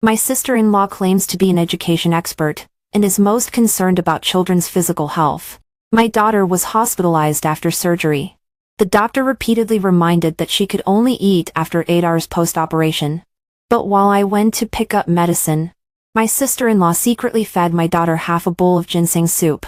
My sister-in-law claims to be an education expert and is most concerned about children's physical health. My daughter was hospitalized after surgery. The doctor repeatedly reminded that she could only eat after 8 hours post-operation. But while I went to pick up medicine, my sister-in-law secretly fed my daughter half a bowl of ginseng soup.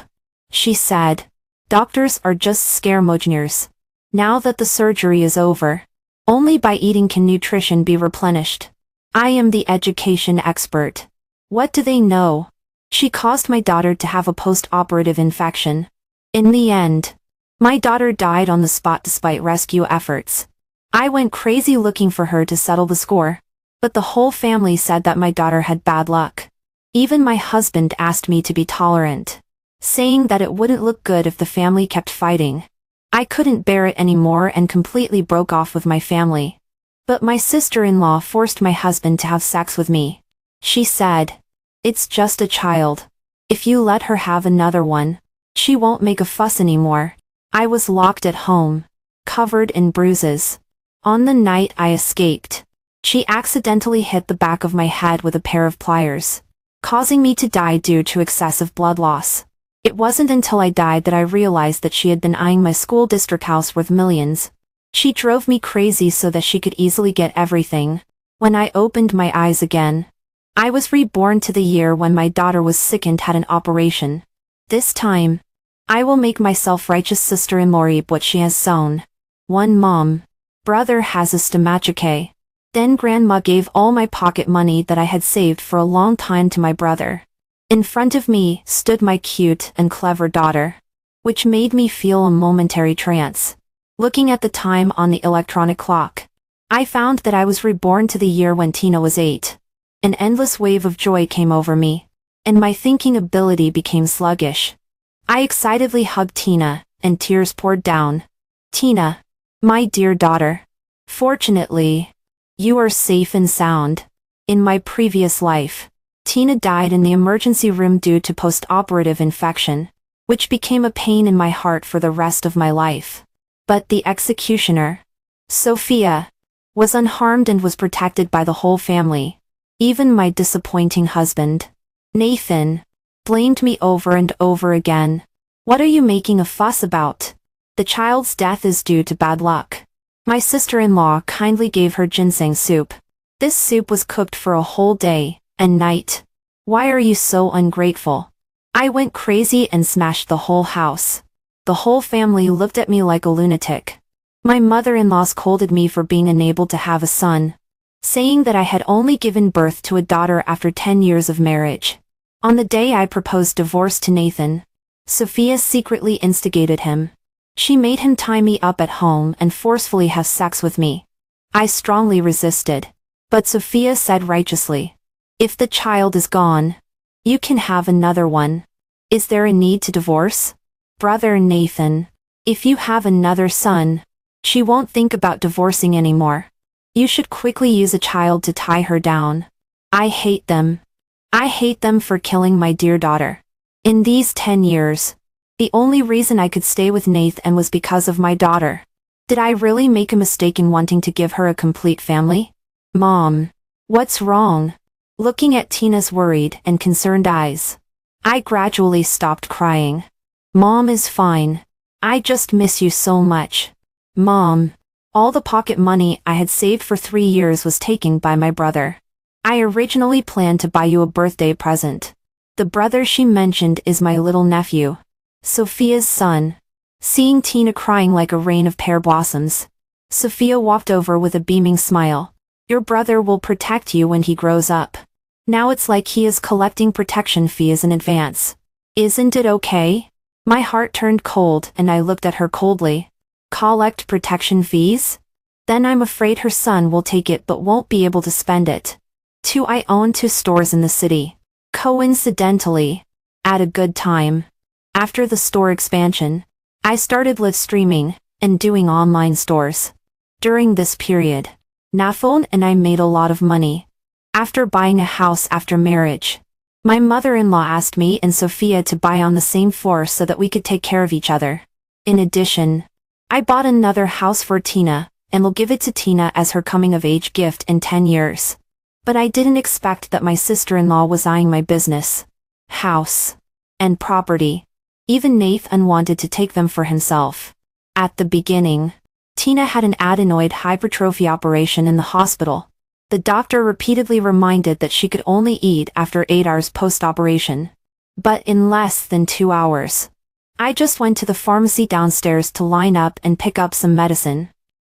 She said, "Doctors are just scaremongers. Now that the surgery is over, only by eating can nutrition be replenished. I am the education expert. What do they know?" She caused my daughter to have a post-operative infection. In the end, my daughter died on the spot despite rescue efforts. I went crazy looking for her to settle the score, but the whole family said that my daughter had bad luck. Even my husband asked me to be tolerant, saying that it wouldn't look good if the family kept fighting. I couldn't bear it anymore and completely broke off with my family. But my sister-in-law forced my husband to have sex with me. She said, "It's just a child. If you let her have another one, she won't make a fuss anymore." I was locked at home, covered in bruises. On the night I escaped, she accidentally hit the back of my head with a pair of pliers, causing me to die due to excessive blood loss. It wasn't until I died that I realized that she had been eyeing my school district house worth millions. She drove me crazy so that she could easily get everything. When I opened my eyes again, I was reborn to the year when my daughter was sick and had an operation. This time, I will make my self-righteous sister-in-law reap what she has sown. One mom, brother has a stomachache. Then grandma gave all my pocket money that I had saved for a long time to my brother. In front of me stood my cute and clever daughter, which made me feel a momentary trance. Looking at the time on the electronic clock, I found that I was reborn to the year when Tina was 8. An endless wave of joy came over me, and my thinking ability became sluggish. I excitedly hugged Tina, and tears poured down. "Tina, my dear daughter. Fortunately, you are safe and sound. In my previous life, Tina died in the emergency room due to post-operative infection, which became a pain in my heart for the rest of my life. But the executioner, Sophia, was unharmed and was protected by the whole family. Even my disappointing husband, Nathan, blamed me over and over again. What are you making a fuss about? The child's death is due to bad luck." My sister-in-law kindly gave her ginseng soup. This soup was cooked for a whole day and night. Why are you so ungrateful? I went crazy and smashed the whole house. The whole family looked at me like a lunatic. My mother-in-law scolded me for being unable to have a son, saying that I had only given birth to a daughter after 10 years of marriage. On the day I proposed divorce to Nathan, Sophia secretly instigated him. She made him tie me up at home and forcefully have sex with me. I strongly resisted, but Sophia said righteously, "If the child is gone, you can have another one. Is there a need to divorce? Brother Nathan, if you have another son, she won't think about divorcing anymore. You should quickly use a child to tie her down. I hate them. I hate them for killing my dear daughter. In these 10 years, the only reason I could stay with Nathan was because of my daughter. Did I really make a mistake in wanting to give her a complete family? Mom, what's wrong?" Looking at Tina's worried and concerned eyes, I gradually stopped crying. "Mom is fine. I just miss you so much. Mom." All the pocket money I had saved for 3 years was taken by my brother. "I originally planned to buy you a birthday present. The brother she mentioned is my little nephew, Sophia's son." Seeing Tina crying like a rain of pear blossoms, Sophia walked over with a beaming smile. "Your brother will protect you when he grows up. Now it's like he is collecting protection fees in advance. Isn't it okay?" My heart turned cold and I looked at her coldly. "Collect protection fees? Then I'm afraid her son will take it but won't be able to spend it. I own 2 stores in the city. Coincidentally, at a good time. After the store expansion, I started live streaming and doing online stores. During this period, Nafon and I made a lot of money. After buying a house after marriage, my mother-in-law asked me and Sophia to buy on the same floor so that we could take care of each other. In addition, I bought another house for Tina and will give it to Tina as her coming-of-age gift in 10 years. But I didn't expect that my sister-in-law was eyeing my business, house, and property. Even Nathan wanted to take them for himself. At the beginning, Tina had an adenoid hypertrophy operation in the hospital. The doctor repeatedly reminded that she could only eat after 8 hours post-operation. But in less than 2 hours, I just went to the pharmacy downstairs to line up and pick up some medicine.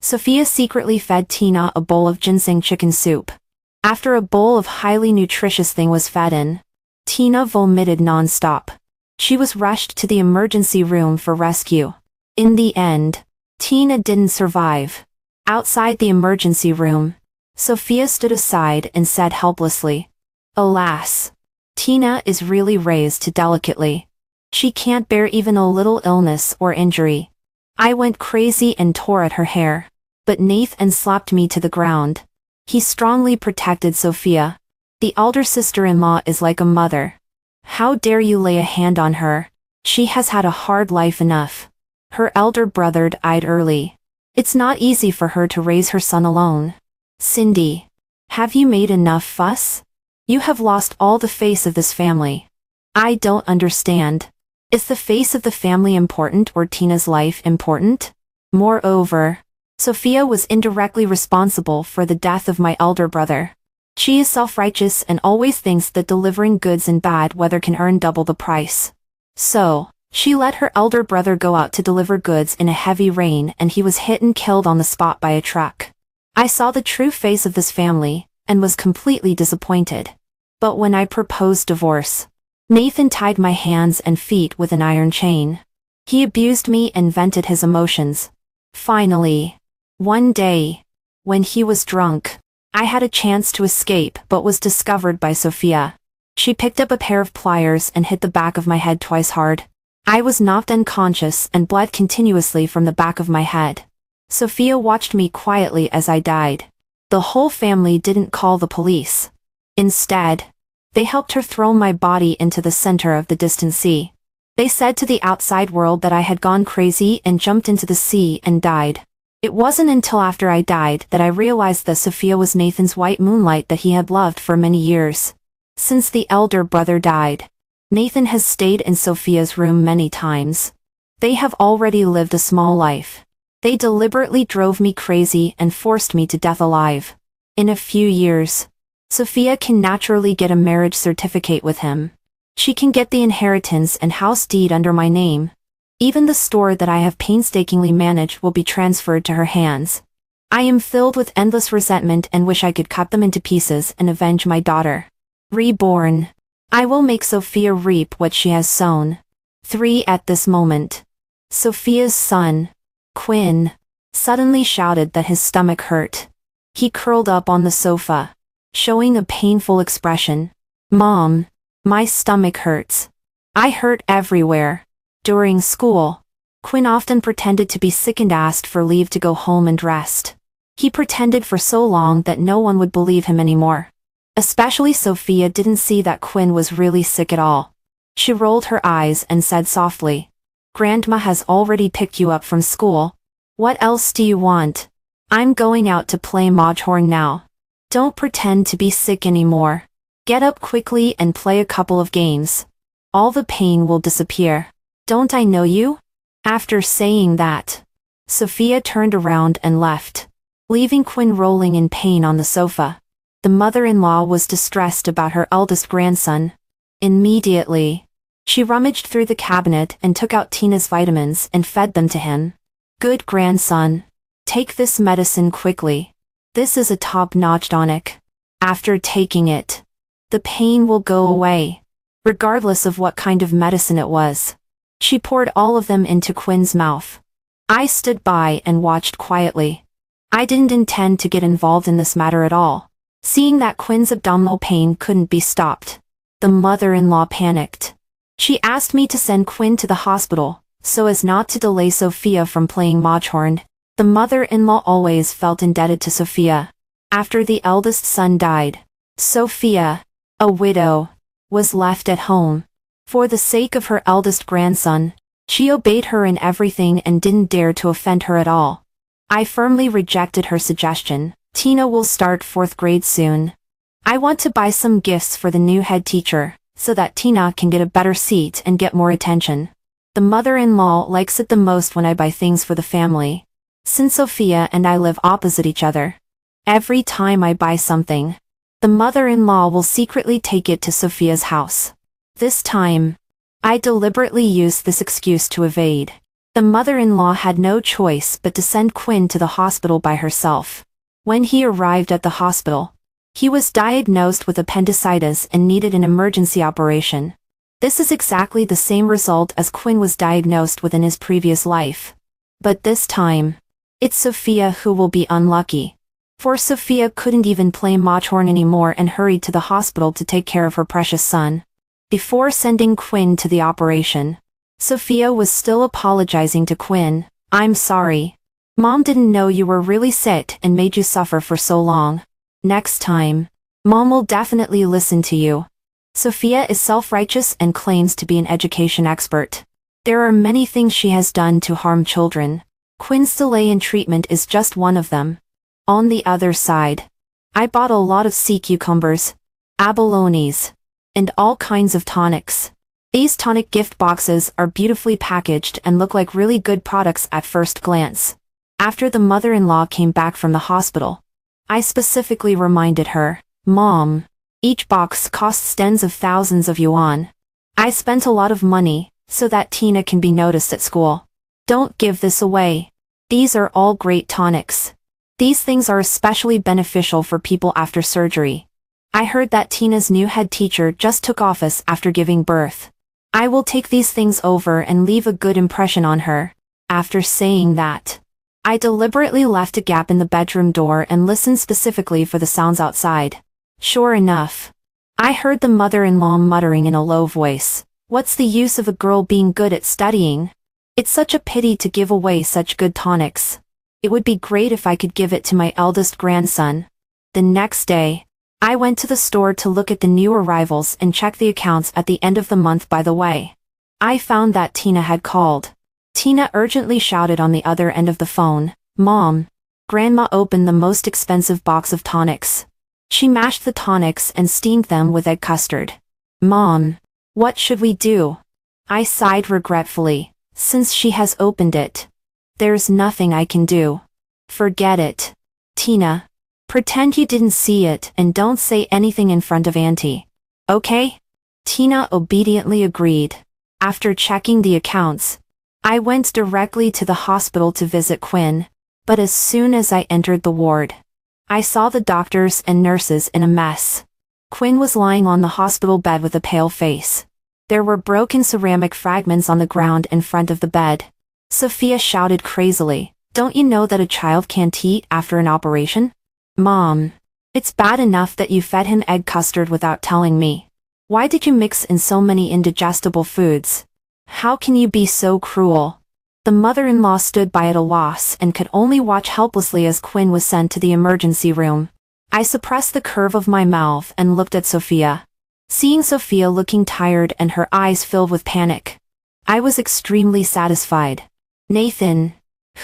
Sophia secretly fed Tina a bowl of ginseng chicken soup. After a bowl of highly nutritious thing was fed in, Tina vomited non-stop. She was rushed to the emergency room for rescue. In the end, Tina didn't survive. Outside the emergency room, Sophia stood aside and said helplessly, "Alas, Tina is really raised too delicately. She can't bear even a little illness or injury." I went crazy and tore at her hair. But Nathan slapped me to the ground. He strongly protected Sophia. "The elder sister-in-law is like a mother. How dare you lay a hand on her? She has had a hard life enough. Her elder brother died early. It's not easy for her to raise her son alone. Cindy, have you made enough fuss? You have lost all the face of this family." "I don't understand. Is the face of the family important or Tina's life important? Moreover, Sophia was indirectly responsible for the death of my elder brother. She is self-righteous and always thinks that delivering goods in bad weather can earn double the price. So, she let her elder brother go out to deliver goods in a heavy rain and he was hit and killed on the spot by a truck. I saw the true face of this family, and was completely disappointed. But when I proposed divorce, Nathan tied my hands and feet with an iron chain. He abused me and vented his emotions. Finally, one day, when he was drunk, I had a chance to escape but was discovered by Sophia. She picked up a pair of pliers and hit the back of my head twice hard. I was knocked unconscious and bled continuously from the back of my head. Sophia watched me quietly as I died. The whole family didn't call the police. Instead, they helped her throw my body into the center of the distant sea. They said to the outside world that I had gone crazy and jumped into the sea and died. It wasn't until after I died that I realized that Sophia was Nathan's white moonlight that he had loved for many years. Since the elder brother died, Nathan has stayed in Sophia's room many times. They have already lived a small life. They deliberately drove me crazy and forced me to death alive. In a few years, Sophia can naturally get a marriage certificate with him. She can get the inheritance and house deed under my name. Even the store that I have painstakingly managed will be transferred to her hands. I am filled with endless resentment and wish I could cut them into pieces and avenge my daughter. Reborn. I will make Sophia reap what she has sown. 3 At this moment, Sophia's son, Quinn, suddenly shouted that his stomach hurt. He curled up on the sofa, showing a painful expression. "Mom, my stomach hurts. I hurt everywhere." During school, Quinn often pretended to be sick and asked for leave to go home and rest. He pretended for so long that no one would believe him anymore. Especially Sophia didn't see that Quinn was really sick at all. She rolled her eyes and said softly, "Grandma has already picked you up from school. What else do you want? I'm going out to play Mahjong now. Don't pretend to be sick anymore. Get up quickly and play a couple of games. All the pain will disappear. Don't I know you?" After saying that, Sophia turned around and left, leaving Quinn rolling in pain on the sofa. The mother-in-law was distressed about her eldest grandson. Immediately, she rummaged through the cabinet and took out Tina's vitamins and fed them to him. "Good grandson. Take this medicine quickly. This is a top-notch tonic. After taking it, the pain will go away, regardless of what kind of medicine it was." She poured all of them into Quinn's mouth. I stood by and watched quietly. I didn't intend to get involved in this matter at all, seeing that Quinn's abdominal pain couldn't be stopped. The mother-in-law panicked. She asked me to send Quinn to the hospital, so as not to delay Sophia from playing Mahjong. The mother-in-law always felt indebted to Sophia. After the eldest son died, Sophia, a widow, was left at home. For the sake of her eldest grandson, she obeyed her in everything and didn't dare to offend her at all. I firmly rejected her suggestion. Tina will start 4th grade soon. I want to buy some gifts for the new head teacher, so that Tina can get a better seat and get more attention. The mother-in-law likes it the most when I buy things for the family. Since Sophia and I live opposite each other, every time I buy something, the mother-in-law will secretly take it to Sophia's house. This time, I deliberately used this excuse to evade. The mother-in-law had no choice but to send Quinn to the hospital by herself. When he arrived at the hospital, he was diagnosed with appendicitis and needed an emergency operation. This is exactly the same result as Quinn was diagnosed with in his previous life. But this time, it's Sophia who will be unlucky. For Sophia couldn't even play Machorn anymore and hurried to the hospital to take care of her precious son. Before sending Quinn to the operation, Sophia was still apologizing to Quinn. "I'm sorry. Mom didn't know you were really sick and made you suffer for so long. Next time, Mom will definitely listen to you." Sophia is self-righteous and claims to be an education expert. There are many things she has done to harm children. Quinn's delay in treatment is just one of them. On the other side, I bought a lot of sea cucumbers, abalones, and all kinds of tonics. These tonic gift boxes are beautifully packaged and look like really good products at first glance. After the mother-in-law came back from the hospital, I specifically reminded her, "Mom, each box costs tens of thousands of yuan. I spent a lot of money, so that Tina can be noticed at school. Don't give this away. These are all great tonics. These things are especially beneficial for people after surgery." I heard that Tina's new head teacher just took office after giving birth. I will take these things over and leave a good impression on her. After saying that, I deliberately left a gap in the bedroom door and listened specifically for the sounds outside. Sure enough, I heard the mother-in-law muttering in a low voice, "What's the use of a girl being good at studying? It's such a pity to give away such good tonics. It would be great if I could give it to my eldest grandson." The next day, I went to the store to look at the new arrivals and check the accounts at the end of the month. By the way, I found that Tina had called. Tina urgently shouted on the other end of the phone, "Mom, Grandma opened the most expensive box of tonics. She mashed the tonics and steamed them with egg custard. Mom, what should we do?" I sighed regretfully. "Since she has opened it, there's nothing I can do. Forget it. Tina, pretend you didn't see it and don't say anything in front of Auntie. Okay?" Tina obediently agreed. After checking the accounts, I went directly to the hospital to visit Quinn, but as soon as I entered the ward, I saw the doctors and nurses in a mess. Quinn was lying on the hospital bed with a pale face. There were broken ceramic fragments on the ground in front of the bed. Sophia shouted crazily, "Don't you know that a child can't eat after an operation? Mom, it's bad enough that you fed him egg custard without telling me. Why did you mix in so many indigestible foods? How can you be so cruel?" The mother-in-law stood by at a loss and could only watch helplessly as Quinn was sent to the emergency room. I suppressed the curve of my mouth and looked at Sophia. Seeing Sophia looking tired and her eyes filled with panic, I was extremely satisfied. Nathan,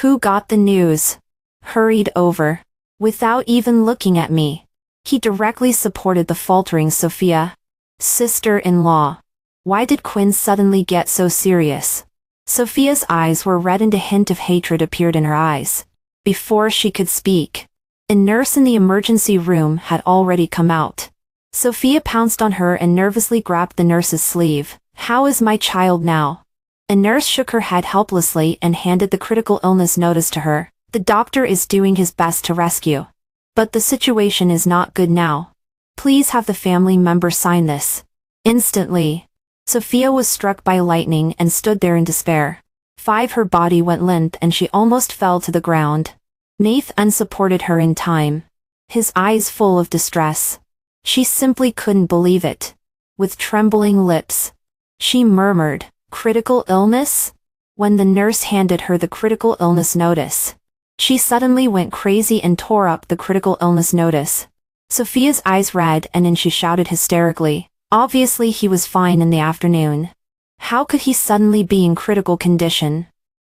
who got the news, hurried over. Without even looking at me, he directly supported the faltering Sophia. "Sister-in-law, why did Quinn suddenly get so serious?" Sophia's eyes were red and a hint of hatred appeared in her eyes. Before she could speak, a nurse in the emergency room had already come out. Sophia pounced on her and nervously grabbed the nurse's sleeve. "How is my child now?" A nurse shook her head helplessly and handed the critical illness notice to her. "The doctor is doing his best to rescue, but the situation is not good now. Please have the family member sign this." Instantly, Sophia was struck by lightning and stood there in despair. Her body went limp and she almost fell to the ground. Nathan supported her in time, his eyes full of distress. She simply couldn't believe it. With trembling lips, she murmured, "Critical illness?" When the nurse handed her the critical illness notice, she suddenly went crazy and tore up the critical illness notice. Sophia's eyes red and then she shouted hysterically, "Obviously he was fine in the afternoon. How could he suddenly be in critical condition?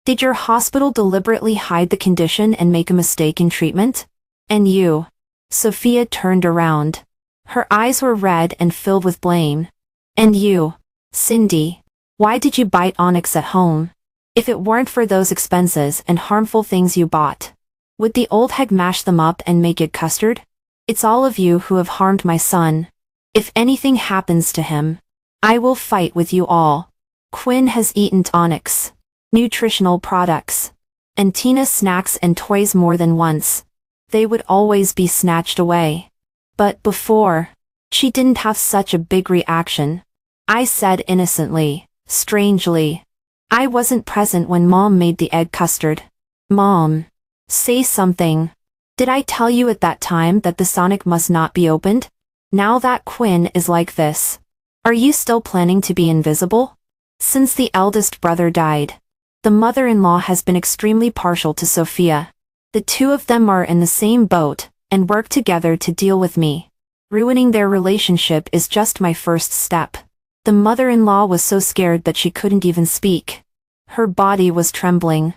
Did your hospital deliberately hide the condition and make a mistake in treatment? And you?" Sophia turned around. Her eyes were red and filled with blame. And you, Cindy, why did you bite Onyx at home? If it weren't for those expenses and harmful things you bought, would the old hag mash them up and make it custard? It's all of you who have harmed my son. If anything happens to him, I will fight with you all. Quinn has eaten Onyx, nutritional products, and Tina's snacks and toys more than once. They would always be snatched away. But before, she didn't have such a big reaction. I said innocently, strangely. I wasn't present when Mom made the egg custard. Mom, say something. Did I tell you at that time that the Sonic must not be opened? Now that Quinn is like this, are you still planning to be invisible? Since the eldest brother died, the mother-in-law has been extremely partial to Sophia. The two of them are in the same boat and work together to deal with me. Ruining their relationship is just my first step. The mother-in-law was so scared that she couldn't even speak. Her body was trembling.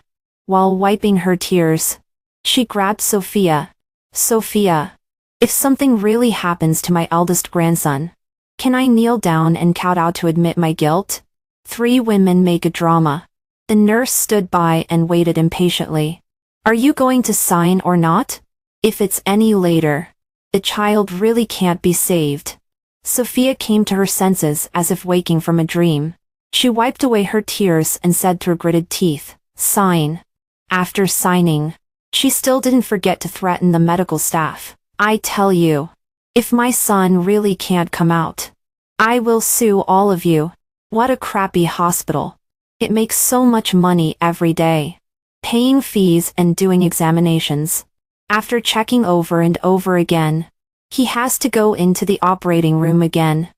While wiping her tears, she grabbed Sophia. Sophia, if something really happens to my eldest grandson, can I kneel down and kowtow to admit my guilt? 3 women make a drama. The nurse stood by and waited impatiently. Are you going to sign or not? If it's any later, the child really can't be saved. Sophia came to her senses as if waking from a dream. She wiped away her tears and said through gritted teeth, sign. After signing, she still didn't forget to threaten the medical staff. I tell you, if my son really can't come out, I will sue all of you. What a crappy hospital. It makes so much money every day, paying fees and doing examinations. After checking over and over again, he has to go into the operating room again.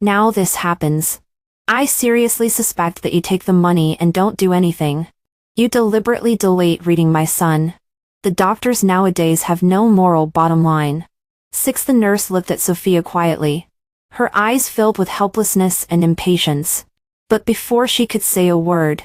Now this happens. I seriously suspect that you take the money and don't do anything. You deliberately delayed reading my son. The doctors nowadays have no moral bottom line. 6. The nurse looked at Sophia quietly, her eyes filled with helplessness and impatience. But before she could say a word,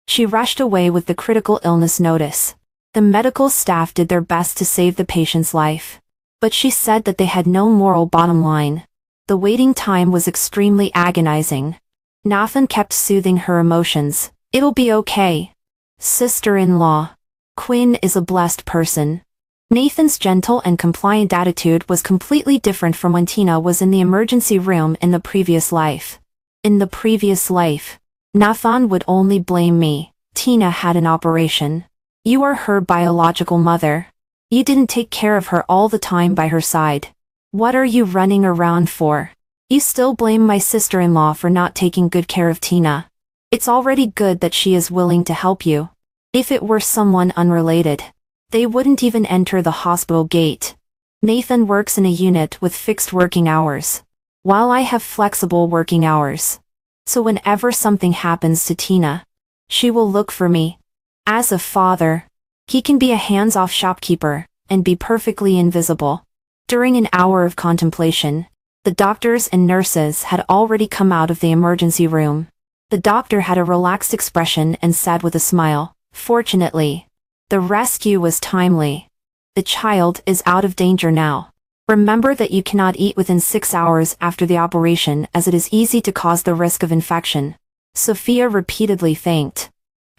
she rushed away with the critical illness notice. The medical staff did their best to save the patient's life, but she said that they had no moral bottom line. The waiting time was extremely agonizing. Nathan kept soothing her emotions. It'll be okay. Sister-in-law, Quinn is a blessed person. Nathan's gentle and compliant attitude was completely different from when Tina was in the emergency room in the previous life. In the previous life, Nathan would only blame me. Tina had an operation. You are her biological mother. You didn't take care of her all the time by her side. What are you running around for? You still blame my sister-in-law for not taking good care of Tina. It's already good that she is willing to help you. If it were someone unrelated, they wouldn't even enter the hospital gate. Nathan works in a unit with fixed working hours, while I have flexible working hours. So whenever something happens to Tina, she will look for me. As a father, he can be a hands-off shopkeeper and be perfectly invisible. During an hour of contemplation, the doctors and nurses had already come out of the emergency room. The doctor had a relaxed expression and said with a smile, fortunately, the rescue was timely. The child is out of danger now. Remember that you cannot eat within 6 hours after the operation as it is easy to cause the risk of infection. Sophia repeatedly thanked.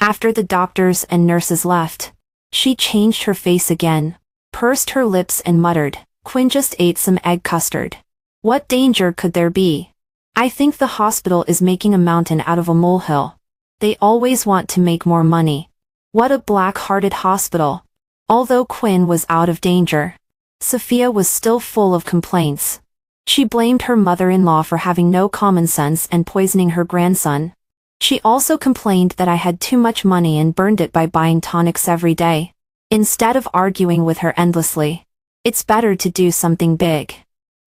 After the doctors and nurses left, she changed her face again, pursed her lips and muttered, Quinn just ate some egg custard. What danger could there be? I think the hospital is making a mountain out of a molehill. They always want to make more money. What a black-hearted hospital. Although Quinn was out of danger, Sophia was still full of complaints. She blamed her mother-in-law for having no common sense and poisoning her grandson. She also complained that I had too much money and burned it by buying tonics every day. Instead of arguing with her endlessly, it's better to do something big.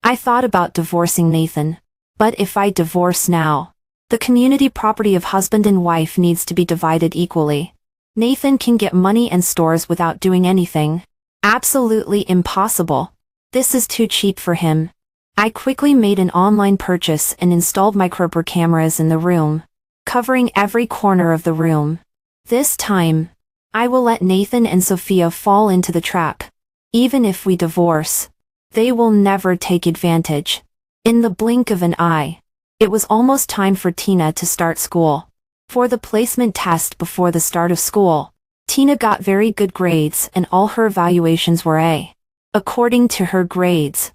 I thought about divorcing Nathan. But if I divorce now, the community property of husband and wife needs to be divided equally. Nathan can get money and stores without doing anything. Absolutely impossible. This is too cheap for him. I quickly made an online purchase and installed microper cameras in the room, covering every corner of the room. This time, I will let Nathan and Sophia fall into the trap. Even if we divorce, they will never take advantage. In the blink of an eye, it was almost time for Tina to start school. For the placement test before the start of school, Tina got very good grades and all her evaluations were A. According to her grades,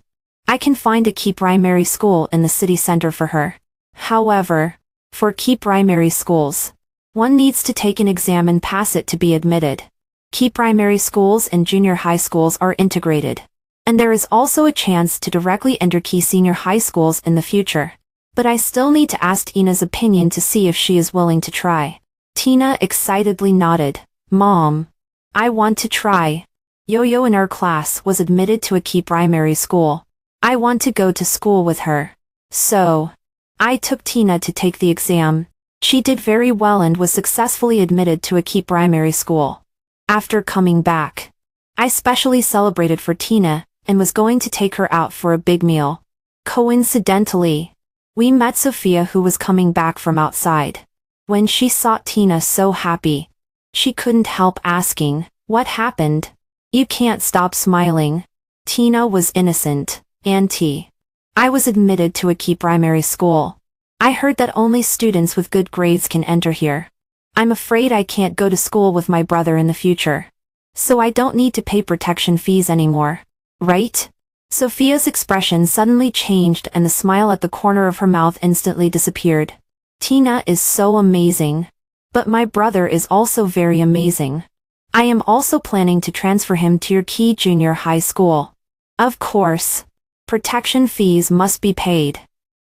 I can find a key primary school in the city center for her. However, for key primary schools, one needs to take an exam and pass it to be admitted. Key primary schools and junior high schools are integrated, and there is also a chance to directly enter key senior high schools in the future. But I still need to ask Tina's opinion to see if she is willing to try. Tina excitedly nodded. Mom, I want to try. Yo-Yo in our class was admitted to a key primary school. I want to go to school with her. So, I took Tina to take the exam. She did very well and was successfully admitted to a key primary school. After coming back, I specially celebrated for Tina and was going to take her out for a big meal. Coincidentally, we met Sophia, who was coming back from outside. When she saw Tina so happy, she couldn't help asking, "What happened? You can't stop smiling." Tina was innocent. "Auntie, I was admitted to a key primary school. I heard that only students with good grades can enter here. I'm afraid I can't go to school with my brother in the future. So I don't need to pay protection fees anymore, right?" Sophia's expression suddenly changed and the smile at the corner of her mouth instantly disappeared. Tina is so amazing. But my brother is also very amazing. I am also planning to transfer him to your key junior high school. Of course, protection fees must be paid.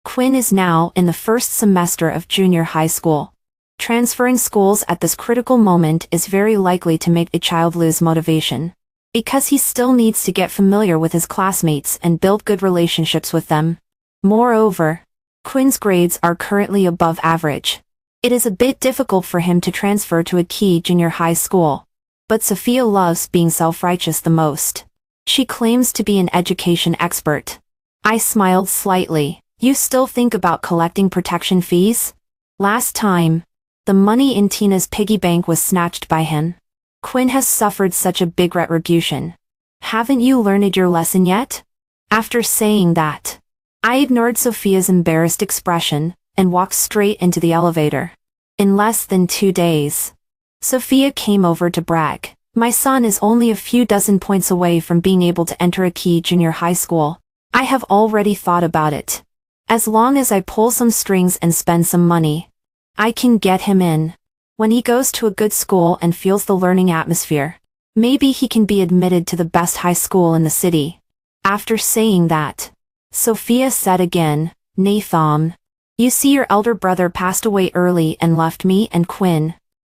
Quinn is now in the first semester of junior high school. Transferring schools at this critical moment is very likely to make a child lose motivation, because he still needs to get familiar with his classmates and build good relationships with them. Moreover, Quinn's grades are currently above average. It is a bit difficult for him to transfer to a key junior high school. But Sophia loves being self-righteous the most. She claims to be an education expert. I smiled slightly. You still think about collecting protection fees? Last time, the money in Tina's piggy bank was snatched by him. Quinn has suffered such a big retribution. Haven't you learned your lesson yet? After saying that, I ignored Sophia's embarrassed expression and walked straight into the elevator. In less than 2 days, Sophia came over to brag. My son is only a few dozen points away from being able to enter a key junior high school. I have already thought about it. As long as I pull some strings and spend some money, I can get him in. When he goes to a good school and feels the learning atmosphere, maybe he can be admitted to the best high school in the city. After saying that, Sophia said again, Nathan, you see, your elder brother passed away early and left me and Quinn,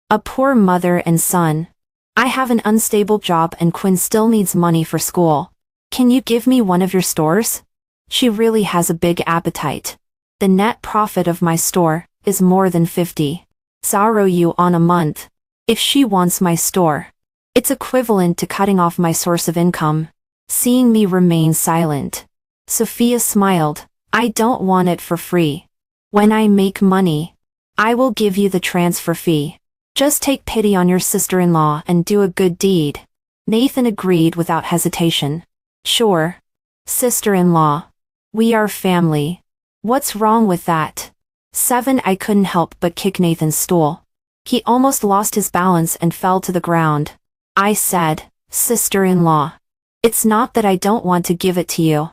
a poor mother and son. I have an unstable job and Quinn still needs money for school. Can you give me one of your stores? She really has a big appetite. The net profit of my store is more than 50,000 yuan on a month. If she wants my store, it's equivalent to cutting off my source of income. Seeing me remain silent, Sophia smiled. I don't want it for free. When I make money, I will give you the transfer fee. Just take pity on your sister-in-law and do a good deed. Nathan agreed without hesitation. Sure. Sister-in-law. We are family. What's wrong with that? 7. I couldn't help but kick Nathan's stool. He almost lost his balance and fell to the ground. I said, sister-in-law, it's not that I don't want to give it to you.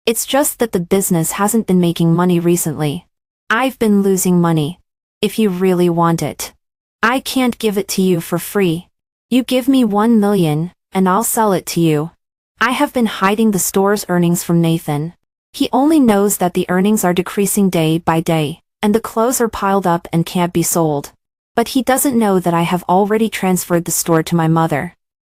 It's just that the business hasn't been making money recently. I've been losing money. If you really want it, I can't give it to you for free. You give me 1 million, and I'll sell it to you. I have been hiding the store's earnings from Nathan. He only knows that the earnings are decreasing day by day, and the clothes are piled up and can't be sold. But he doesn't know that I have already transferred the store to my mother.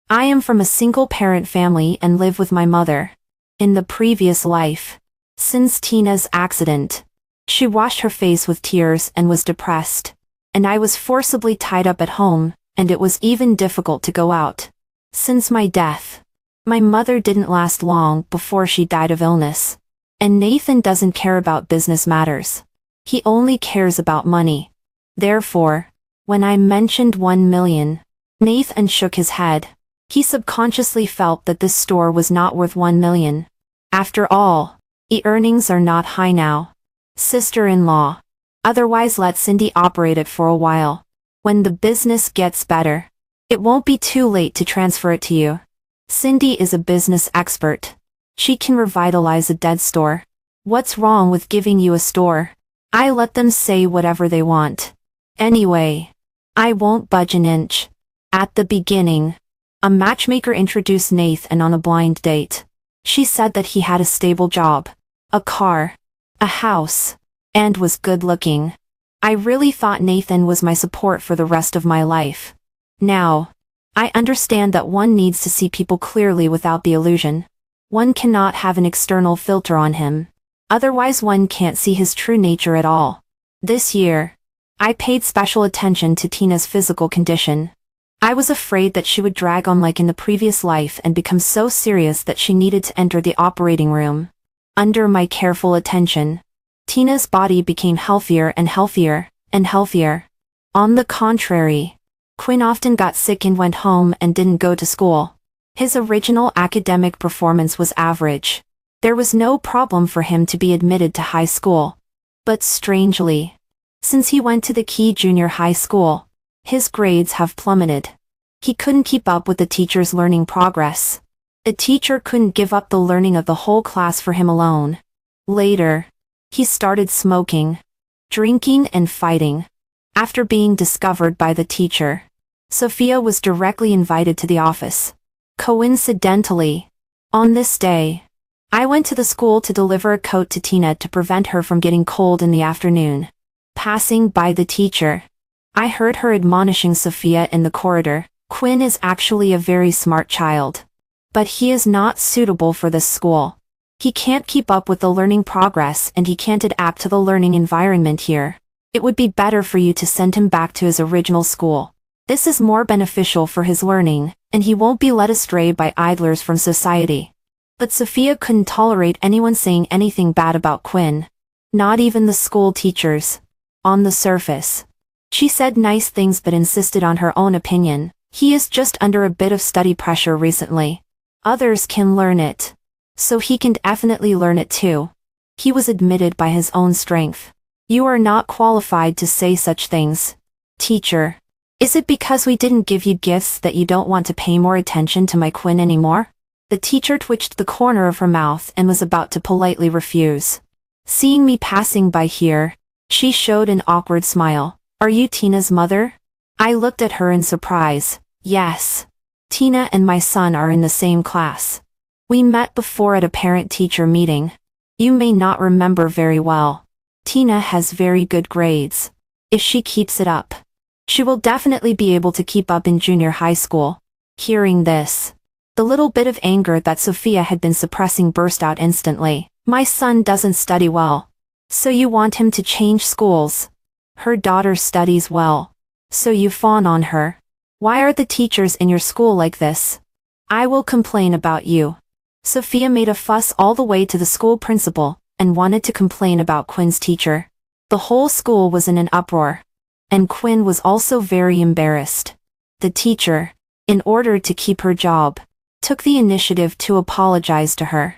I am from a single-parent family and live with my mother. In the previous life, since Tina's accident, she washed her face with tears and was depressed, and I was forcibly tied up at home, and it was even difficult to go out. Since my death, my mother didn't last long before she died of illness. And Nathan doesn't care about business matters. He only cares about money. Therefore, when I mentioned 1 million, Nathan shook his head. He subconsciously felt that this store was not worth 1 million. After all, Earnings are not high now. Sister-in-law. Otherwise let Cindy operate it for a while. When the business gets better, it won't be too late to transfer it to you. Cindy is a business expert. She can revitalize a dead store. What's wrong with giving you a store? I let them say whatever they want. Anyway, I won't budge an inch. At the beginning, a matchmaker introduced Nathan on a blind date. She said that he had a stable job, a car, a house, and was good-looking. I really thought Nathan was my support for the rest of my life. Now, I understand that one needs to see people clearly without the illusion. One cannot have an external filter on him. Otherwise one can't see his true nature at all. This year, I paid special attention to Tina's physical condition. I was afraid that she would drag on like in the previous life and become so serious that she needed to enter the operating room. Under my careful attention, Tina's body became healthier and healthier, and healthier. On the contrary, Quinn often got sick and went home and didn't go to school. His original academic performance was average. There was no problem for him to be admitted to high school. But strangely, since he went to the Key Junior High School, his grades have plummeted. He couldn't keep up with the teacher's learning progress. The teacher couldn't give up the learning of the whole class for him alone. Later, he started smoking, drinking and fighting. After being discovered by the teacher, Sophia was directly invited to the office. Coincidentally, on this day, I went to the school to deliver a coat to Tina to prevent her from getting cold in the afternoon. Passing by the teacher, I heard her admonishing Sophia in the corridor. Quinn is actually a very smart child. But he is not suitable for this school. He can't keep up with the learning progress and he can't adapt to the learning environment here. It would be better for you to send him back to his original school. This is more beneficial for his learning, and he won't be led astray by idlers from society. But Sophia couldn't tolerate anyone saying anything bad about Quinn. Not even the school teachers. On the surface, she said nice things but insisted on her own opinion. He is just under a bit of study pressure recently. Others can learn it. So he can definitely learn it too. He was admitted by his own strength. You are not qualified to say such things. Teacher, is it because we didn't give you gifts that you don't want to pay more attention to my Quinn anymore? The teacher twitched the corner of her mouth and was about to politely refuse. Seeing me passing by here, she showed an awkward smile. Are you Tina's mother? I looked at her in surprise. Yes. Tina and my son are in the same class. We met before at a parent-teacher meeting. You may not remember very well. Tina has very good grades. If she keeps it up, she will definitely be able to keep up in junior high school. Hearing this, the little bit of anger that Sophia had been suppressing burst out instantly. My son doesn't study well. So you want him to change schools? Her daughter studies well. So you fawn on her. Why are the teachers in your school like this? I will complain about you. Sophia made a fuss all the way to the school principal, and wanted to complain about Quinn's teacher. The whole school was in an uproar. And Quinn was also very embarrassed. The teacher, in order to keep her job, took the initiative to apologize to her.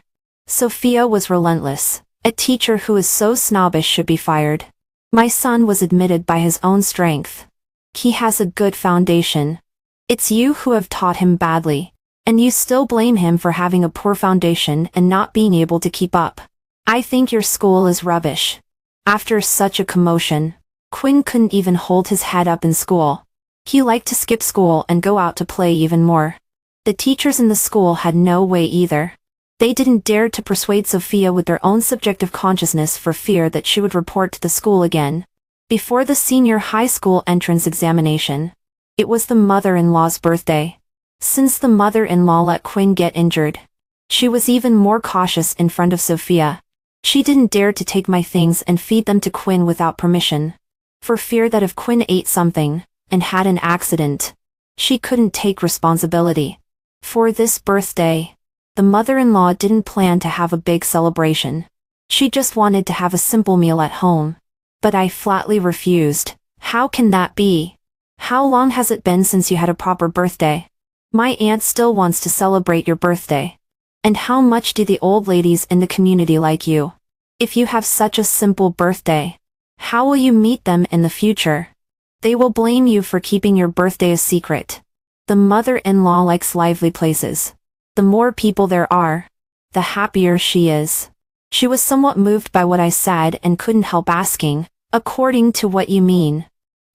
Sophia was relentless. A teacher who is so snobbish should be fired. My son was admitted by his own strength. He has a good foundation. It's you who have taught him badly, and you still blame him for having a poor foundation and not being able to keep up. I think your school is rubbish. After such a commotion, Quinn couldn't even hold his head up in school. He liked to skip school and go out to play even more. The teachers in the school had no way either. They didn't dare to persuade Sophia with their own subjective consciousness for fear that she would report to the school again. Before the senior high school entrance examination, it was the mother-in-law's birthday. Since the mother-in-law let Quinn get injured, she was even more cautious in front of Sophia. She didn't dare to take my things and feed them to Quinn without permission, for fear that if Quinn ate something and had an accident, she couldn't take responsibility. For this birthday, the mother-in-law didn't plan to have a big celebration. She just wanted to have a simple meal at home. But I flatly refused. How can that be? How long has it been since you had a proper birthday? My aunt still wants to celebrate your birthday. And how much do the old ladies in the community like you? If you have such a simple birthday, how will you meet them in the future? They will blame you for keeping your birthday a secret. The mother-in-law likes lively places. The more people there are, the happier she is. She was somewhat moved by what I said and couldn't help asking, according to what you mean.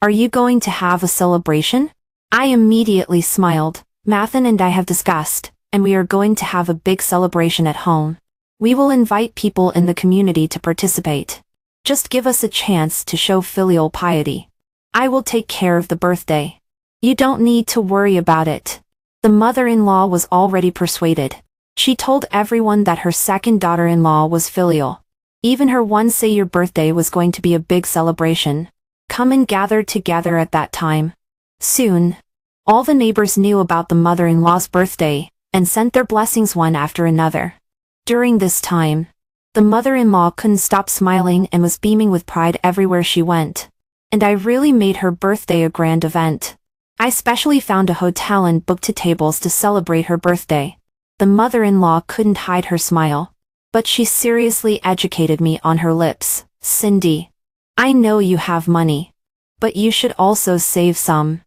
Are you going to have a celebration? I immediately smiled. Mathan and I have discussed, and we are going to have a big celebration at home. We will invite people in the community to participate. Just give us a chance to show filial piety. I will take care of the birthday. You don't need to worry about it. The mother-in-law was already persuaded. She told everyone that her second daughter-in-law was filial. Even her one say your birthday was going to be a big celebration. Come and gather together at that time. Soon, all the neighbors knew about the mother-in-law's birthday, and sent their blessings one after another. During this time, the mother-in-law couldn't stop smiling and was beaming with pride everywhere she went. And I really made her birthday a grand event. I specially found a hotel and booked tables to celebrate her birthday. The mother-in-law couldn't hide her smile. But she seriously educated me on her lips. Cindy, I know you have money. But you should also save some.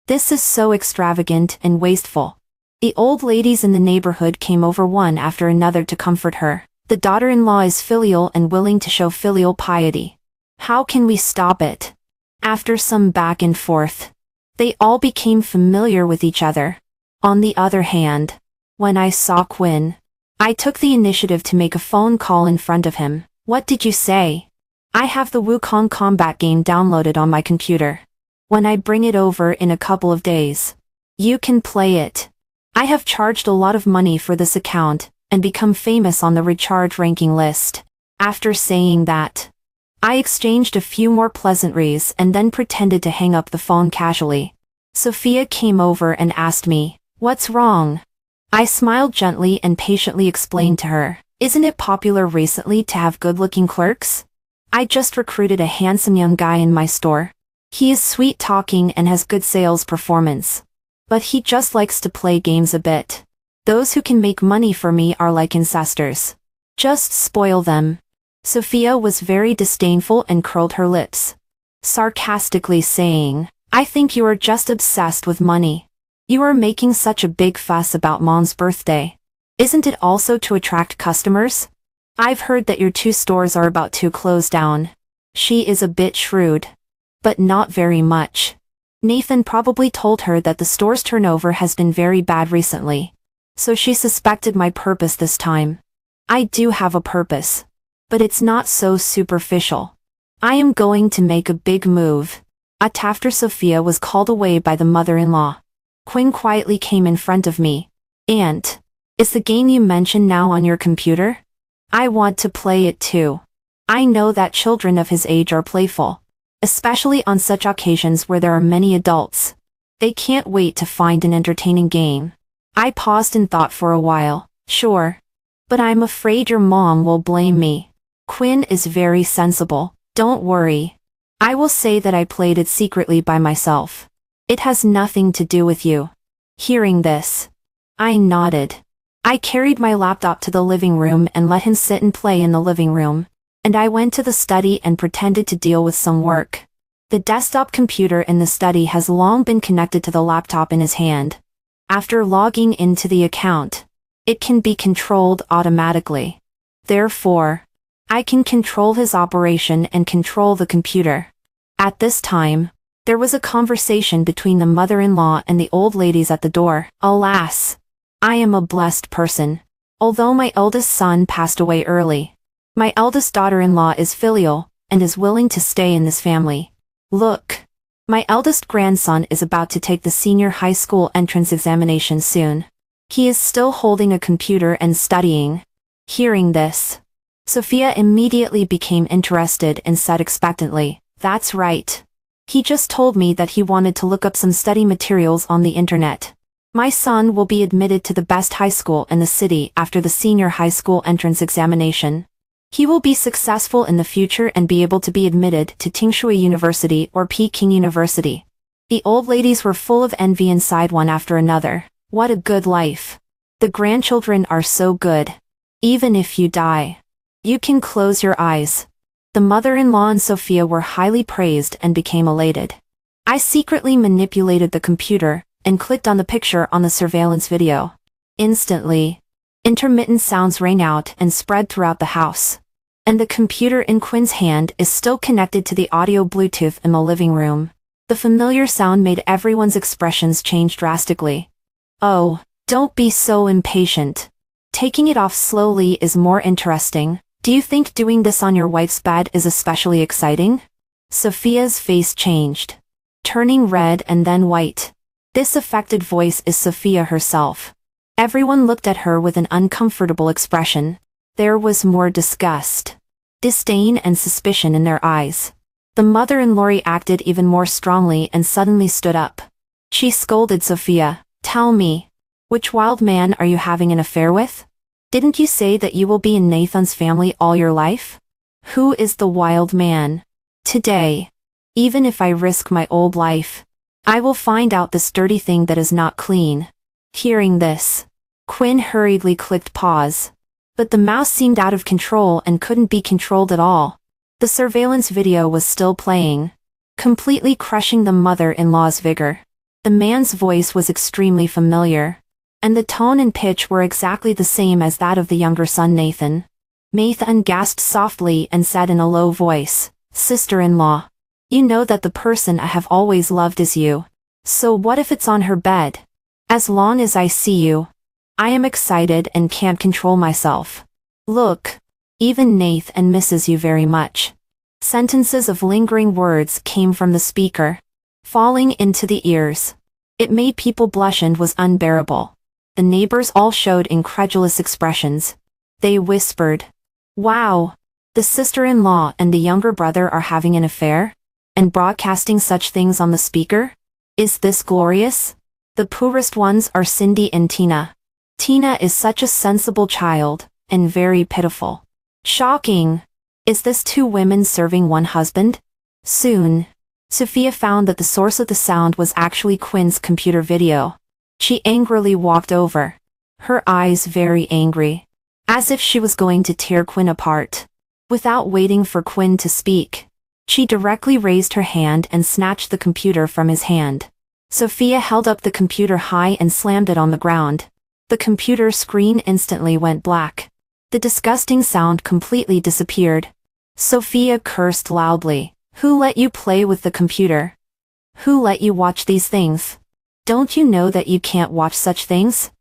This is so extravagant and wasteful. The old ladies in the neighborhood came over one after another to comfort her. The daughter-in-law is filial and willing to show filial piety. How can we stop it? After some back and forth, they all became familiar with each other. On the other hand, when I saw Quinn, I took the initiative to make a phone call in front of him. What did you say? I have the Wukong combat game downloaded on my computer. When I bring it over in a couple of days, you can play it. I have charged a lot of money for this account, and become famous on the recharge ranking list. After saying that, I exchanged a few more pleasantries and then pretended to hang up the phone casually. Sophia came over and asked me, "What's wrong?" I smiled gently and patiently explained to her, "Isn't it popular recently to have good-looking clerks? I just recruited a handsome young guy in my store. He is sweet-talking and has good sales performance. But he just likes to play games a bit. Those who can make money for me are like ancestors. Just spoil them." Sophia was very disdainful and curled her lips, sarcastically saying, "I think you are just obsessed with money. You are making such a big fuss about Mom's birthday. Isn't it also to attract customers? I've heard that your 2 stores are about to close down." She is a bit shrewd, but not very much. Nathan probably told her that the store's turnover has been very bad recently, so she suspected my purpose this time. I do have a purpose, but it's not so superficial. I am going to make a big move. After Sophia was called away by the mother-in-law, Quinn quietly came in front of me. "Aunt, is the game you mentioned now on your computer? I want to play it too. I know that children of his age are playful, especially on such occasions where there are many adults. They can't wait to find an entertaining game." I paused and thought for a while. "Sure. But I'm afraid your mom will blame me." Quinn is very sensible. "Don't worry. I will say that I played it secretly by myself. It has nothing to do with you." Hearing this, I nodded. I carried my laptop to the living room and let him sit and play in the living room, and I went to the study and pretended to deal with some work. The desktop computer in the study has long been connected to the laptop in his hand. After logging into the account, it can be controlled automatically. Therefore, I can control his operation and control the computer. At this time, there was a conversation between the mother-in-law and the old ladies at the door. Alas, I am a blessed person. Although my eldest son passed away early, my eldest daughter-in-law is filial, and is willing to stay in this family. Look, my eldest grandson is about to take the senior high school entrance examination soon. He is still holding a computer and studying. Hearing this, Sophia immediately became interested and said expectantly, "That's right. He just told me that he wanted to look up some study materials on the internet. My son will be admitted to the best high school in the city after the senior high school entrance examination. He will be successful in the future and be able to be admitted to Tingshui University or Peking University." The old ladies were full of envy and sighed one after another. What a good life. The grandchildren are so good. Even if you die, you can close your eyes. The mother-in-law and Sophia were highly praised and became elated. I secretly manipulated the computer and clicked on the picture on the surveillance video. Instantly, intermittent sounds rang out and spread throughout the house. And the computer in Quinn's hand is still connected to the audio Bluetooth in the living room. The familiar sound made everyone's expressions change drastically. Oh, don't be so impatient. Taking it off slowly is more interesting. Do you think doing this on your wife's bed is especially exciting? Sophia's face changed, turning red and then white. This affected voice is Sophia herself. Everyone looked at her with an uncomfortable expression. There was more disgust, disdain and suspicion in their eyes. The mother-in-law acted even more strongly and suddenly stood up. She scolded Sophia. Tell me, which wild man are you having an affair with? Didn't you say that you will be in Nathan's family all your life? Who is the wild man? Today, even if I risk my old life, I will find out this dirty thing that is not clean. Hearing this, Quinn hurriedly clicked pause. But the mouse seemed out of control and couldn't be controlled at all. The surveillance video was still playing, completely crushing the mother-in-law's vigor. The man's voice was extremely familiar, and the tone and pitch were exactly the same as that of the younger son Nathan. Nathan gasped softly and said in a low voice, "Sister-in-law, you know that the person I have always loved is you. So what if it's on her bed? As long as I see you, I am excited and can't control myself. Look, even Nathan misses you very much." Sentences of lingering words came from the speaker, falling into the ears. It made people blush and was unbearable. The neighbors all showed incredulous expressions. They whispered, "Wow, the sister-in-law and the younger brother are having an affair? And broadcasting such things on the speaker? Is this glorious?" The poorest ones are Cindy and Tina. Tina is such a sensible child, and very pitiful. Shocking. Is this two women serving one husband? Soon, Sophia found that the source of the sound was actually Quinn's computer video. She angrily walked over, her eyes very angry, as if she was going to tear Quinn apart. Without waiting for Quinn to speak, she directly raised her hand and snatched the computer from his hand. Sophia held up the computer high and slammed it on the ground. The computer screen instantly went black. The disgusting sound completely disappeared. Sophia cursed loudly. "Who let you play with the computer? Who let you watch these things? Don't you know that you can't watch such things?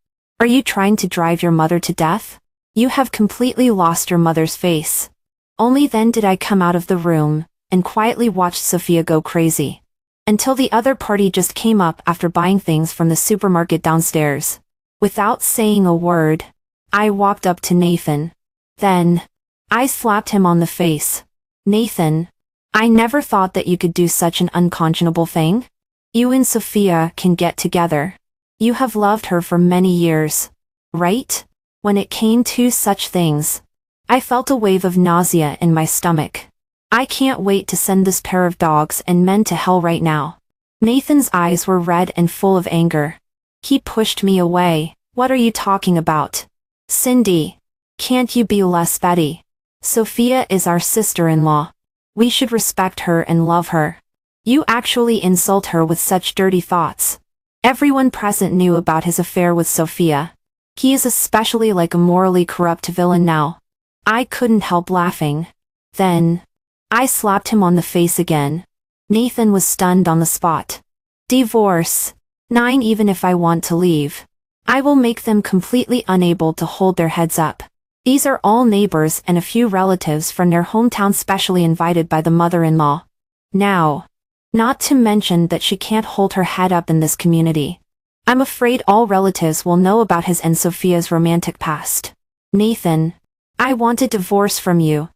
Are you trying to drive your mother to death? You have completely lost your mother's face." Only then did I come out of the room, and quietly watched Sophia go crazy. Until the other party just came up after buying things from the supermarket downstairs. Without saying a word, I walked up to Nathan. Then, I slapped him on the face. "Nathan, I never thought that you could do such an unconscionable thing. You and Sophia can get together. You have loved her for many years, right?" When it came to such things, I felt a wave of nausea in my stomach. I can't wait to send this pair of dogs and men to hell right now. Nathan's eyes were red and full of anger. He pushed me away. "What are you talking about? Cindy, can't you be less petty? Sophia is our sister-in-law. We should respect her and love her. You actually insult her with such dirty thoughts." Everyone present knew about his affair with Sophia. He is especially like a morally corrupt villain now. I couldn't help laughing. Then, I slapped him on the face again. Nathan was stunned on the spot. "Divorce. 9. Even if I want to leave, I will make them completely unable to hold their heads up." These are all neighbors and a few relatives from their hometown specially invited by the mother-in-law. Now, not to mention that she can't hold her head up in this community. I'm afraid all relatives will know about his and Sophia's romantic past. "Nathan, I want a divorce from you.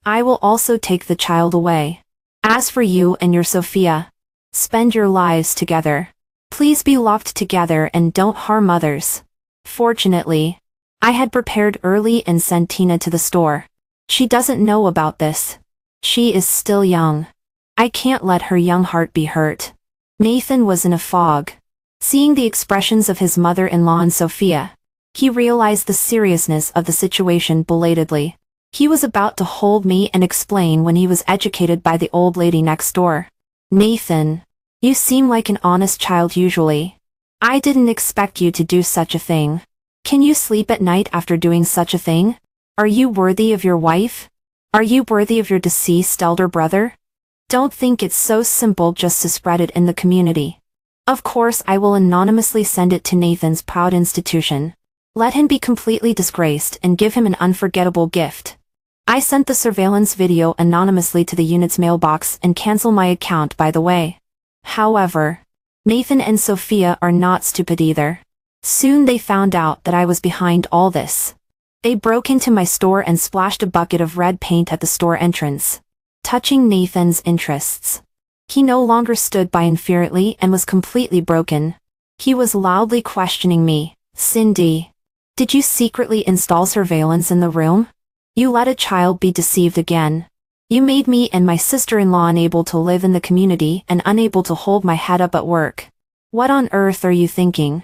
I will also take the child away. As for you and your Sophia, spend your lives together. Please be locked together and don't harm others." Fortunately, I had prepared early and sent Tina to the store. She doesn't know about this. She is still young. I can't let her young heart be hurt. Nathan was in a fog. Seeing the expressions of his mother-in-law and Sophia, He realized the seriousness of the situation belatedly. He was about to hold me and explain when he was educated by the old lady next door. Nathan, you seem like an honest child usually. I didn't expect you to do such a thing. Can you sleep at night after doing such a thing? Are you worthy of your wife? Are you worthy of your deceased elder brother? Don't think it's so simple just to spread it in the community. Of course I will anonymously send it to Nathan's proud institution. Let him be completely disgraced and give him an unforgettable gift. I sent the surveillance video anonymously to the unit's mailbox and cancel my account by the way. However, Nathan and Sophia are not stupid either. Soon they found out that I was behind all this. They broke into my store and splashed a bucket of red paint at the store entrance, touching Nathan's interests. He no longer stood by inferiorly and was completely broken. He was loudly questioning me. Cindy, did you secretly install surveillance in the room? You let a child be deceived again. You made me and my sister-in-law unable to live in the community and unable to hold my head up at work. What on earth are you thinking?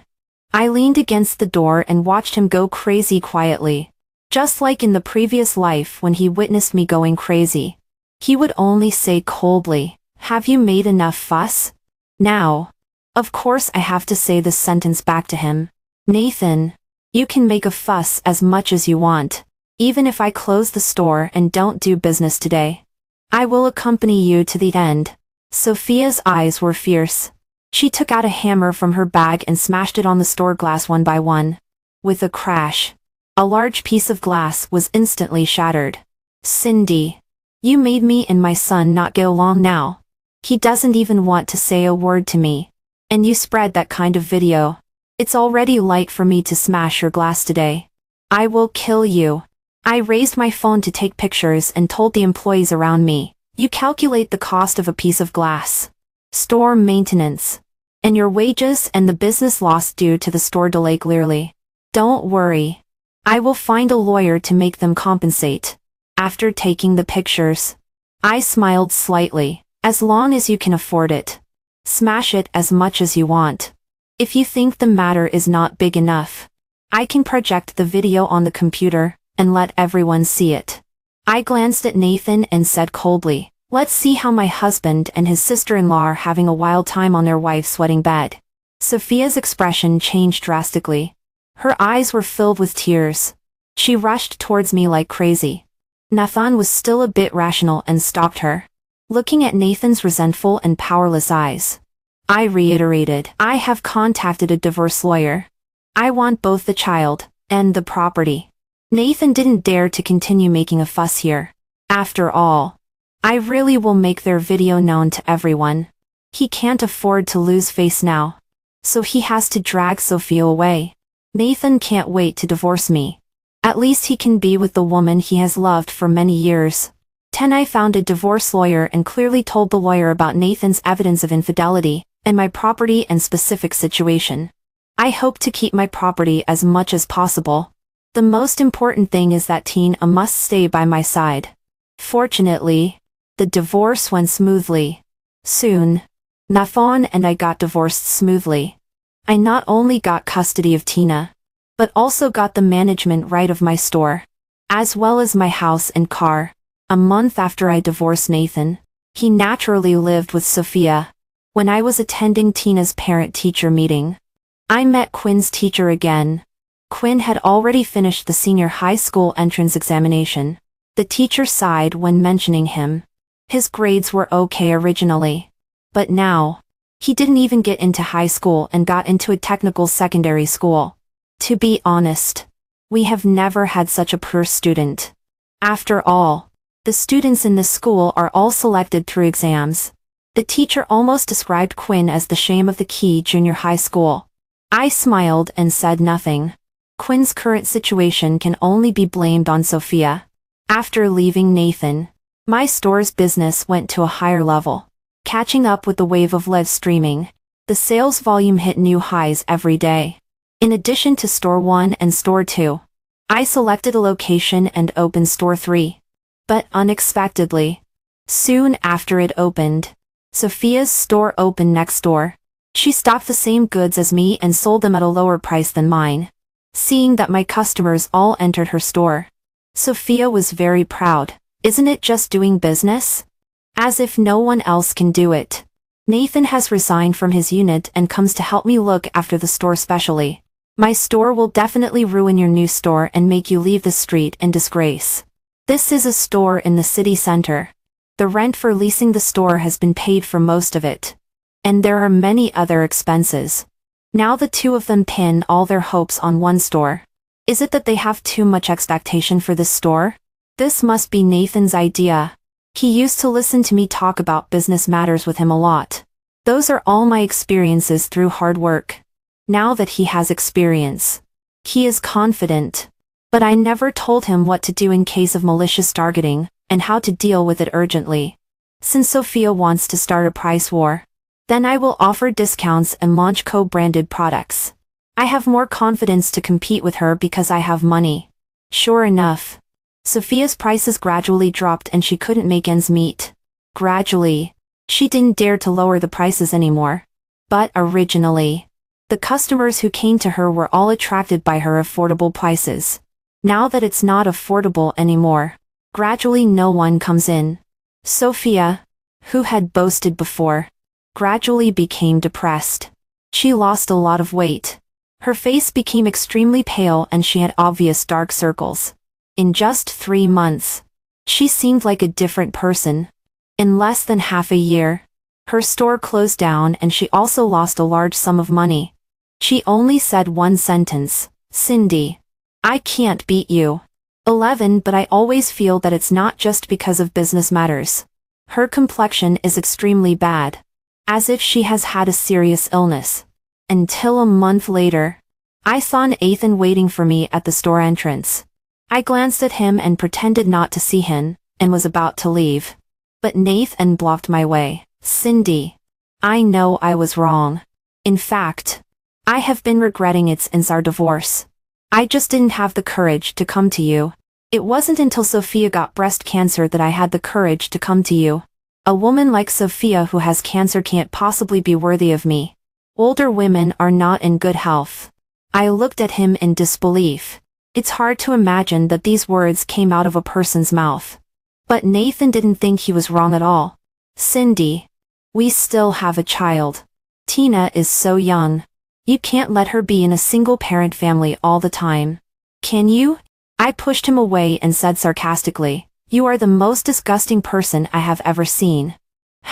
I leaned against the door and watched him go crazy quietly. Just like in the previous life when he witnessed me going crazy. He would only say coldly, "Have you made enough fuss?" Now, of course I have to say this sentence back to him. Nathan, you can make a fuss as much as you want. Even if I close the store and don't do business today, I will accompany you to the end. Sophia's eyes were fierce. She took out a hammer from her bag and smashed it on the store glass one by one. With a crash, a large piece of glass was instantly shattered. Cindy, you made me and my son not get along now. He doesn't even want to say a word to me. And you spread that kind of video. It's already light for me to smash your glass today. I will kill you. I raised my phone to take pictures and told the employees around me, you calculate the cost of a piece of glass, store maintenance, and your wages and the business loss due to the store delay clearly. Don't worry. I will find a lawyer to make them compensate. After taking the pictures, I smiled slightly. As long as you can afford it. Smash it as much as you want. If you think the matter is not big enough, I can project the video on the computer and let everyone see it. I glanced at Nathan and said coldly, let's see how my husband and his sister-in-law are having a wild time on their wife's wedding bed. Sophia's expression changed drastically. Her eyes were filled with tears. She rushed towards me like crazy. Nathan was still a bit rational and stopped her. Looking at Nathan's resentful and powerless eyes, I reiterated, I have contacted a divorce lawyer. I want both the child and the property. Nathan didn't dare to continue making a fuss here. After all, I really will make their video known to everyone. He can't afford to lose face now. So he has to drag Sophia away. Nathan can't wait to divorce me. At least he can be with the woman he has loved for many years. I found a divorce lawyer and clearly told the lawyer about Nathan's evidence of infidelity, and my property and specific situation. I hope to keep my property as much as possible. The most important thing is that Tina must stay by my side. Fortunately, the divorce went smoothly. Soon, Nathan and I got divorced smoothly. I not only got custody of Tina, but also got the management right of my store, as well as my house and car. A month after I divorced Nathan, he naturally lived with Sophia. When I was attending Tina's parent-teacher meeting, I met Quinn's teacher again. Quinn had already finished the senior high school entrance examination. The teacher sighed when mentioning him. His grades were okay originally. But now, he didn't even get into high school and got into a technical secondary school. To be honest, we have never had such a poor student. After all, the students in this school are all selected through exams. The teacher almost described Quinn as the shame of the Key Junior High School. I smiled and said nothing. Quinn's current situation can only be blamed on Sophia. After leaving Nathan, my store's business went to a higher level. Catching up with the wave of live streaming, the sales volume hit new highs every day. In addition to Store 1 and Store 2, I selected a location and opened Store 3. But unexpectedly, soon after it opened, Sophia's store opened next door. She stocked the same goods as me and sold them at a lower price than mine. seeing that my customers all entered her store. Sophia was very proud. Isn't it just doing business? As if no one else can do it. Nathan has resigned from his unit and comes to help me look after the store specially. My store will definitely ruin your new store and make you leave the street in disgrace. This is a store in the city center. The rent for leasing the store has been paid for most of it. And there are many other expenses. Now the two of them pin all their hopes on one store. Is it that they have too much expectation for this store? This must be Nathan's idea. He used to listen to me talk about business matters with him a lot. Those are all my experiences through hard work. Now that he has experience, he is confident. But I never told him what to do in case of malicious targeting, and how to deal with it urgently. Since Sophia wants to start a price war, then I will offer discounts and launch co-branded products. I have more confidence to compete with her because I have money. Sure enough, Sophia's prices gradually dropped and she couldn't make ends meet. Gradually, she didn't dare to lower the prices anymore. But originally, the customers who came to her were all attracted by her affordable prices. Now that it's not affordable anymore, gradually no one comes in. Sophia, who had boasted before, gradually became depressed. She lost a lot of weight. Her face became extremely pale and she had obvious dark circles. In just 3 months, she seemed like a different person. In less than half a year, her store closed down and she also lost a large sum of money. She only said one sentence, "Cindy, I can't beat you." 11 But I always feel that it's not just because of business matters. Her complexion is extremely bad. As if she has had a serious illness. Until a month later, I saw Nathan waiting for me at the store entrance. I glanced at him and pretended not to see him, and was about to leave. But Nathan blocked my way. "Cindy, I know I was wrong. In fact, I have been regretting it since our divorce. I just didn't have the courage to come to you. It wasn't until Sophia got breast cancer that I had the courage to come to you. A woman like Sophia who has cancer can't possibly be worthy of me. Older women are not in good health." I looked at him in disbelief. It's hard to imagine that these words came out of a person's mouth. But Nathan didn't think he was wrong at all. "Cindy, we still have a child. Tina is so young. You can't let her be in a single-parent family all the time. Can you?" I pushed him away and said sarcastically, "You are the most disgusting person I have ever seen.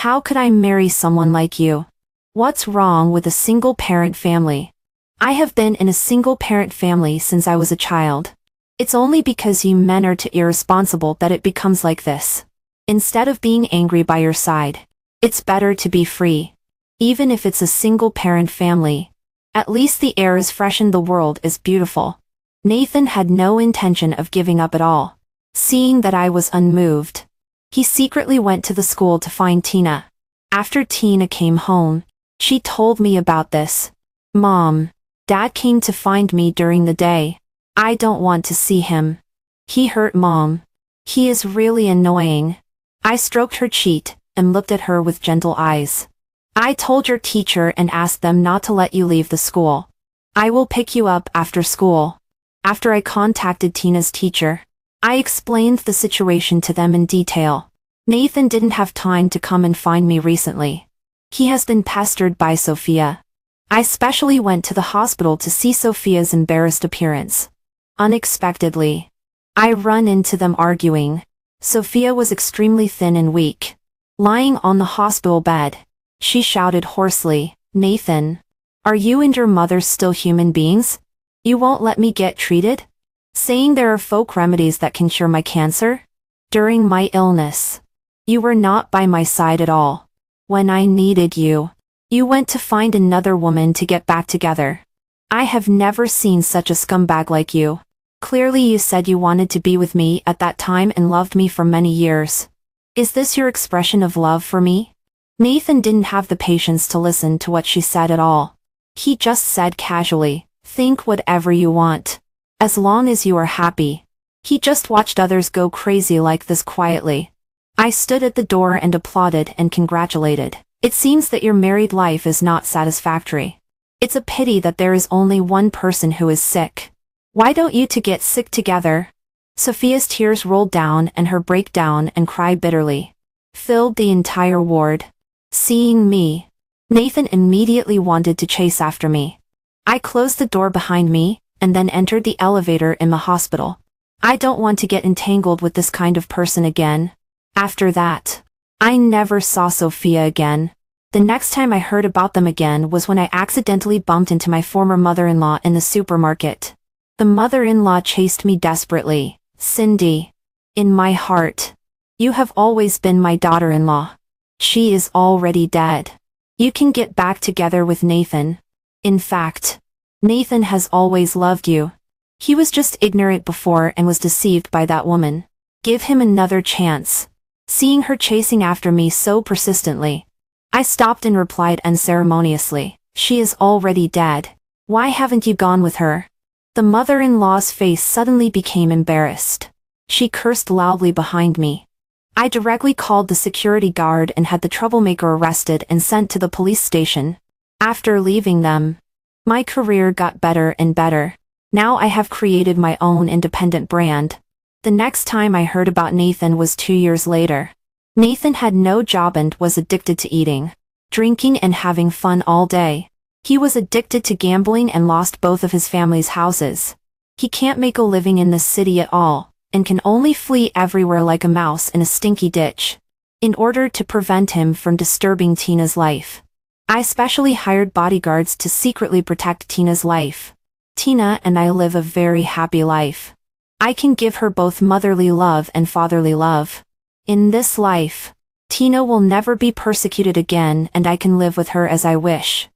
How could I marry someone like you? What's wrong with a single-parent family? I have been in a single-parent family since I was a child. It's only because you men are too irresponsible that it becomes like this. Instead of being angry by your side, it's better to be free. Even if it's a single-parent family. At least the air is fresh and the world is beautiful." Nathan had no intention of giving up at all. Seeing that I was unmoved, he secretly went to the school to find Tina. After Tina came home, she told me about this. "Mom, Dad came to find me during the day. I don't want to see him. He hurt Mom. He is really annoying." I stroked her cheek and looked at her with gentle eyes. "I told your teacher and asked them not to let you leave the school. I will pick you up after school." After I contacted Tina's teacher, I explained the situation to them in detail. Nathan didn't have time to come and find me recently. He has been pestered by Sophia. I specially went to the hospital to see Sophia's embarrassed appearance. Unexpectedly, I run into them arguing. Sophia was extremely thin and weak. Lying on the hospital bed, she shouted hoarsely, "Nathan, are you and your mother still human beings? You won't let me get treated? Saying there are folk remedies that can cure my cancer? During my illness, you were not by my side at all. When I needed you, you went to find another woman to get back together. I have never seen such a scumbag like you. Clearly you said you wanted to be with me at that time and loved me for many years. Is this your expression of love for me?" Nathan didn't have the patience to listen to what she said at all. He just said casually, "Think whatever you want. As long as you are happy." He just watched others go crazy like this quietly. I stood at the door and applauded and congratulated. "It seems that your married life is not satisfactory. It's a pity that there is only one person who is sick. Why don't you two get sick together? Sophia's tears rolled down and her breakdown and cry bitterly filled the entire ward. Seeing me, Nathan immediately wanted to chase after me. I closed the door behind me, and then entered the elevator in the hospital. I don't want to get entangled with this kind of person again. After that, I never saw Sophia again. The next time I heard about them again was when I accidentally bumped into my former mother-in-law in the supermarket. The mother-in-law chased me desperately. Cindy, in my heart, you have always been my daughter-in-law. She is already dead. You can get back together with Nathan. In fact, Nathan has always loved you. He was just ignorant before and was deceived by that woman. Give him another chance. Seeing her chasing after me so persistently, I stopped and replied unceremoniously, she is already dead. Why haven't you gone with her? The mother-in-law's face suddenly became embarrassed. She cursed loudly behind me. I directly called the security guard and had the troublemaker arrested and sent to the police station. After leaving them, my career got better and better. Now I have created my own independent brand. The next time I heard about Nathan was 2 years later. Nathan had no job and was addicted to eating, drinking and having fun all day. He was addicted to gambling and lost both of his family's houses. He can't make a living in this city at all, and can only flee everywhere like a mouse in a stinky ditch. In order to prevent him from disturbing Tina's life, I specially hired bodyguards to secretly protect Tina's life. Tina and I live a very happy life. I can give her both motherly love and fatherly love. In this life, Tina will never be persecuted again and I can live with her as I wish.